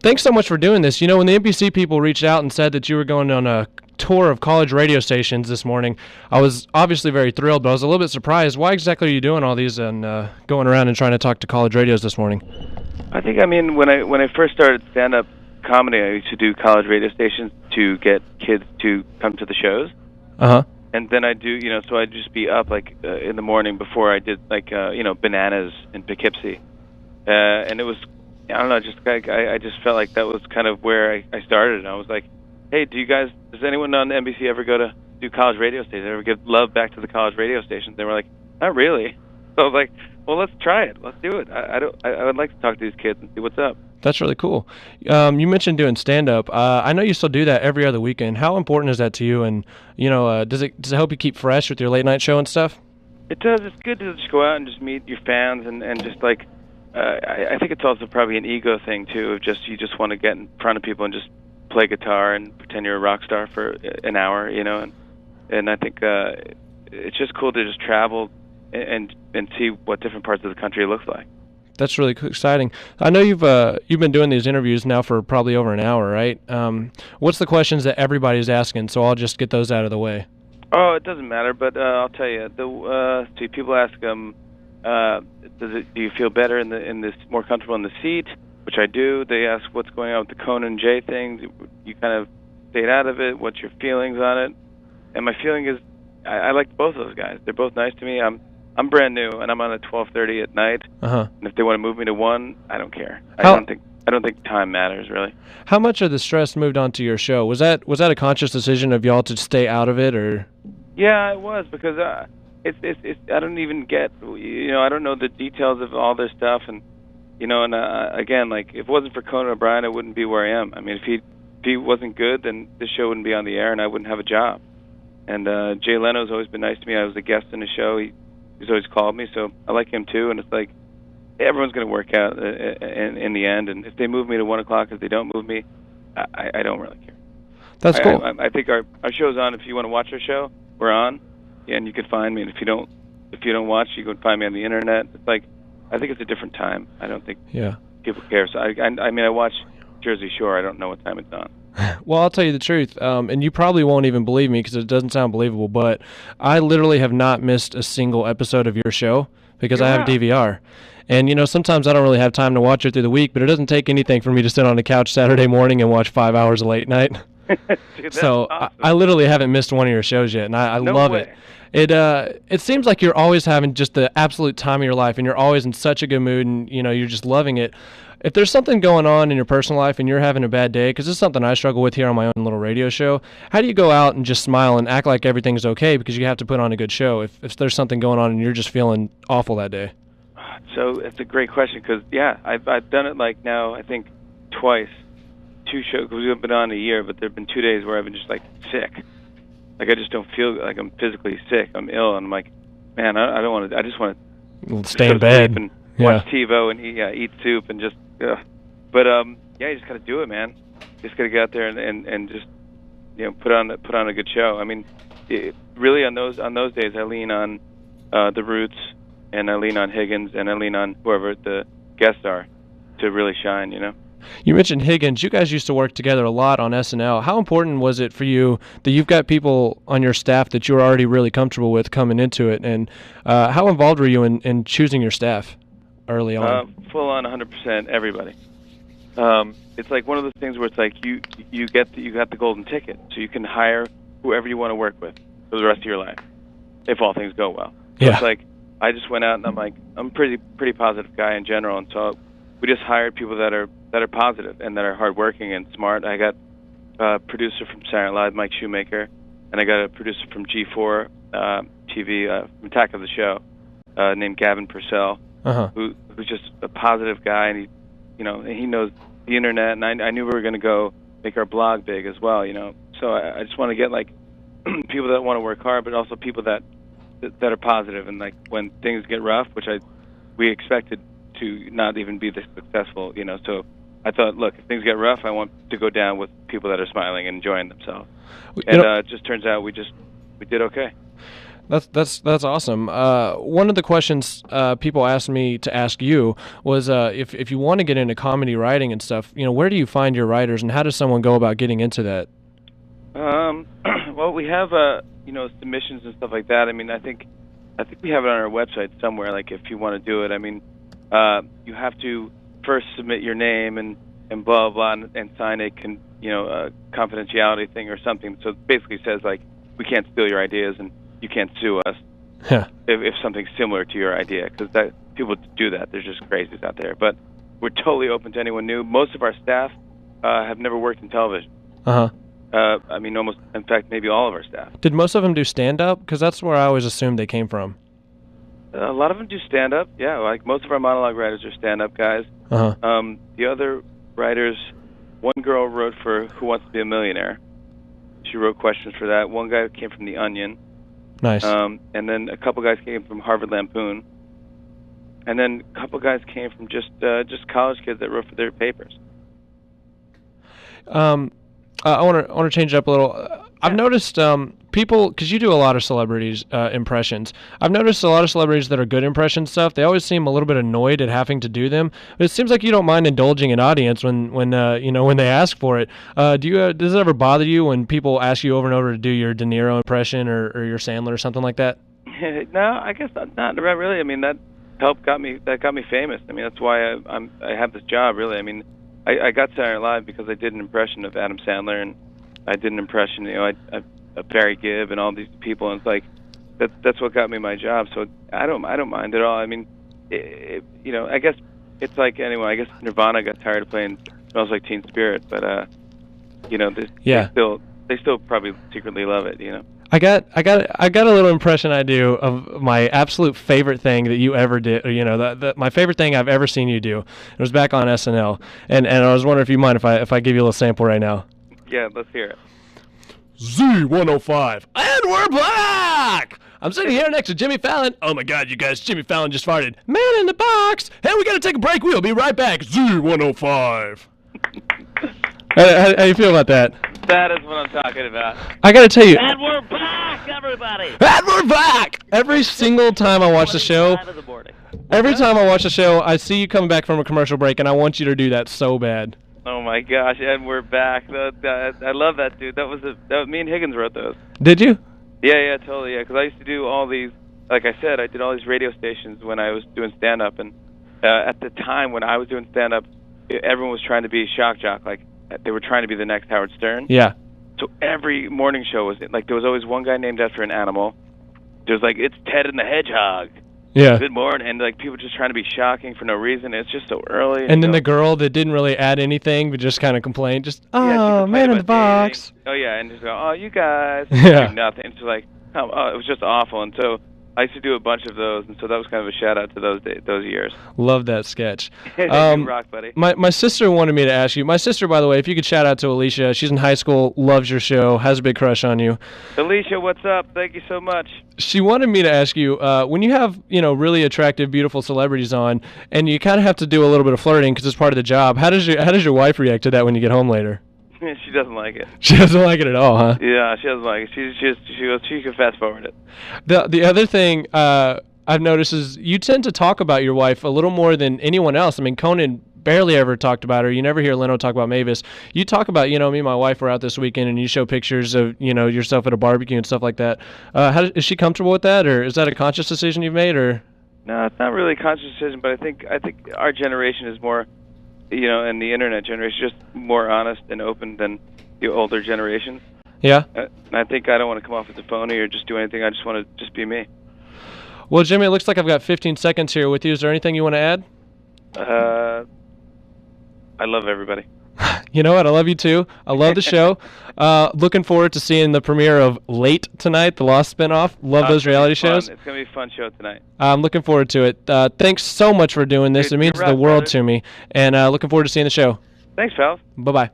Thanks so much for doing this. You know, when the NBC people reached out and said that you were going on a tour of college radio stations this morning, I was obviously very thrilled, but I was a little bit surprised. Why exactly are you doing all these and going around and trying to talk to college radios this morning? I think, when I first started stand-up comedy, I used to do college radio stations to get kids to come to the shows. Uh-huh. And then so I'd just be up in the morning before I did Bananas in Poughkeepsie. And it was, I don't know, I just felt like that was kind of where I started. And I was like, hey, does anyone on NBC ever go to do college radio stations? Ever get love back to the college radio stations? They were like, not really. So I was like, well, let's try it. Let's do it. I would like to talk to these kids and see what's up. That's really cool. You mentioned doing stand-up. I know you still do that every other weekend. How important is that to you? And does it help you keep fresh with your late night show and stuff? It does. It's good to just go out and just meet your fans and just I think it's also probably an ego thing too. Of you just want to get in front of people and just play guitar and pretend you're a rock star for an hour, and I think it's just cool to just travel and see what different parts of the country looks like. That's really exciting. I know you've been doing these interviews now for probably over an hour, right? What's the questions that everybody's asking? So I'll just get those out of the way. Oh, it doesn't matter, but I'll tell you. People ask them, do you feel better in this more comfortable in the seat? Which I do. They ask what's going on with the Conan J thing. You kind of stayed out of it. What's your feelings on it? And my feeling is, I like both of those guys. They're both nice to me. I'm brand new, and I'm on at 12:30 at night. Uh-huh. And if they want to move me to 1, I don't care. I don't think time matters really. How much of the stress moved onto your show? Was that a conscious decision of y'all to stay out of it, or? Yeah, it was, because it's I don't even get, I don't know the details of all this stuff, and again, if it wasn't for Conan O'Brien, I wouldn't be where I am. I mean, if he wasn't good, then this show wouldn't be on the air, and I wouldn't have a job. And Jay Leno's always been nice to me. I was a guest in the show. He's always called me, so I like him too. And it's like everyone's going to work out in the end. And if they move me to 1 o'clock, if they don't move me, I don't really care. That's cool. I think our show's on. If you want to watch our show, we're on, and you can find me. And if you don't watch, you can find me on the internet. It's like, I think it's a different time. I don't think people care. So I watch Jersey Shore. I don't know what time it's on. Well, I'll tell you the truth, and you probably won't even believe me because it doesn't sound believable, but I literally have not missed a single episode of your show because I have DVR. And, sometimes I don't really have time to watch it through the week, but it doesn't take anything for me to sit on the couch Saturday morning and watch 5 hours of late night. Dude, so awesome. I literally haven't missed one of your shows yet, and I love it. It seems like you're always having just the absolute time of your life, and you're always in such a good mood, and, you're just loving it. If there's something going on in your personal life and you're having a bad day, because this is something I struggle with here on my own little radio show, how do you go out and just smile and act like everything's okay because you have to put on a good show if there's something going on and you're just feeling awful that day? So it's a great question because, I've done it now, I think, twice. 2 shows, because we've been on a year, but there have been 2 days where I've been just, sick. I just don't feel like I'm physically sick. I'm ill, and I'm like, man, I don't want to, I just want to stay in bed and watch TiVo and eat soup and just, But you just got to do it, man. You just got to get out there and just put on a good show. I mean, really on those days, I lean on the Roots, and I lean on Higgins, and I lean on whoever the guests are to really shine. You mentioned Higgins. You guys used to work together a lot on SNL. How important was it for you that you've got people on your staff that you're already really comfortable with coming into it? And how involved were you in choosing your staff early on? Full on 100%, everybody. It's like one of those things where it's like you got the golden ticket, so you can hire whoever you want to work with for the rest of your life, if all things go well. So it's like I just went out and I'm a pretty positive guy in general, and so we just hired people that are positive and that are hardworking and smart. I got a producer from Saturday Night Live, Mike Shoemaker, and I got a producer from G4 TV, from Attack of the Show, named Gavin Purcell, who's just a positive guy, and he knows the internet, and I knew we were going to go make our blog big as well, So I just want to get people that want to work hard, but also people that are positive, and when things get rough, which we expected to not even be this successful, So I thought, look, if things get rough, I want to go down with people that are smiling and enjoying themselves. And it just turns out we did okay. That's awesome. One of the questions people asked me to ask you was if you want to get into comedy writing and stuff, where do you find your writers, and how does someone go about getting into that? Well, we have submissions and stuff like that. I mean, I think we have it on our website somewhere. Like, if you want to do it, I mean, you have to first submit your name and blah blah and sign a confidentiality thing or something. So it basically says, like, we can't steal your ideas and you can't sue us if something's similar to your idea, because people do that. There's just crazies out there. But we're totally open to anyone new. Most of our staff have never worked in television. I mean, almost, in fact, maybe all of our staff. Did most of them do stand-up? Because that's where I always assumed they came from. A lot of them do stand-up, yeah. Like, most of our monologue writers are stand-up guys. The other writers, one girl wrote for Who Wants to Be a Millionaire. She wrote questions for that. One guy came from The Onion. Nice. And then a couple guys came from Harvard Lampoon. And then a couple guys came from just college kids that wrote for their papers. I want to change it up a little. I've noticed people, because you do a lot of celebrities impressions. I've noticed a lot of celebrities that are good impression stuff. They always seem a little bit annoyed at having to do them. But it seems like you don't mind indulging an audience when they ask for it. Does it ever bother you when people ask you over and over to do your De Niro impression or your Sandler or something like that? No, I guess not really. I mean, that got me famous. I mean, that's why I have this job, really. I mean, I got Saturday Night Live because I did an impression of Adam Sandler, and I did an impression, of Barry Gibb and all these people, and it's like that's what got me my job. So I don't mind at all. I mean, I guess it's like, anyway, I guess Nirvana got tired of playing Smells Like Teen Spirit, but they still probably secretly love it. I got a little impression I do of my absolute favorite thing that you ever did. My favorite thing I've ever seen you do. It was back on SNL, and I was wondering if you mind if I give you a little sample right now. Yeah, let's hear it. Z105, and we're back. I'm sitting here next to Jimmy Fallon. Oh my God, you guys! Jimmy Fallon just farted. Man in the box. Hey, we gotta take a break. We'll be right back. Z105. How you feel about that? That is what I'm talking about. I gotta tell you. And we're back, everybody. And we're back. Every single time I watch the show, I see you coming back from a commercial break, and I want you to do that so bad. Oh my gosh! And we're back. I love that, dude. That was me and Higgins wrote those. Did you? Yeah, totally. Yeah, because I used to do all these. Like I said, I did all these radio stations when I was doing stand-up, and at the time when I was doing stand-up, everyone was trying to be shock jock. Like, they were trying to be the next Howard Stern. Yeah. So every morning show was like, there was always one guy named after an animal. There was like, it's Ted and the Hedgehog. Yeah. Good morning, and like people just trying to be shocking for no reason. It's just so early. And then the girl that didn't really add anything but just kind of complained, man in the box. Dating. Oh yeah, and just go, oh, you guys. Yeah. Do nothing. It's like, oh, it was just awful. And so I used to do a bunch of those, and so that was kind of a shout out to those years. Love that sketch. You rock, buddy. My sister wanted me to ask you. My sister, by the way, if you could shout out to Alicia. She's in high school, loves your show, has a big crush on you. Alicia, what's up? Thank you so much. She wanted me to ask you, when you have really attractive, beautiful celebrities on, and you kind of have to do a little bit of flirting because it's part of the job. How does your wife react to that when you get home later? She doesn't like it. She doesn't like it at all, huh? Yeah, she doesn't like it. She can fast forward it. The other thing I've noticed is you tend to talk about your wife a little more than anyone else. I mean, Conan barely ever talked about her. You never hear Leno talk about Mavis. You talk about, me and my wife were out this weekend, and you show pictures of, yourself at a barbecue and stuff like that. Is she comfortable with that, or is that a conscious decision you've made, or? No, it's not really a conscious decision, but I think our generation is more, and the internet generation, just more honest and open than the older generation. Yeah. And I think I don't want to come off as a phony or just do anything. I just want to just be me. Well, Jimmy, it looks like I've got 15 seconds here with you. Is there anything you want to add? I love everybody. You know what? I love you too. I love the show. Looking forward to seeing the premiere of Late tonight, the Lost spinoff. Love those reality shows. It's going to be a fun show tonight. I'm looking forward to it. Thanks so much for doing this. It means the world to me. And looking forward to seeing the show. Thanks, pal. Bye-bye.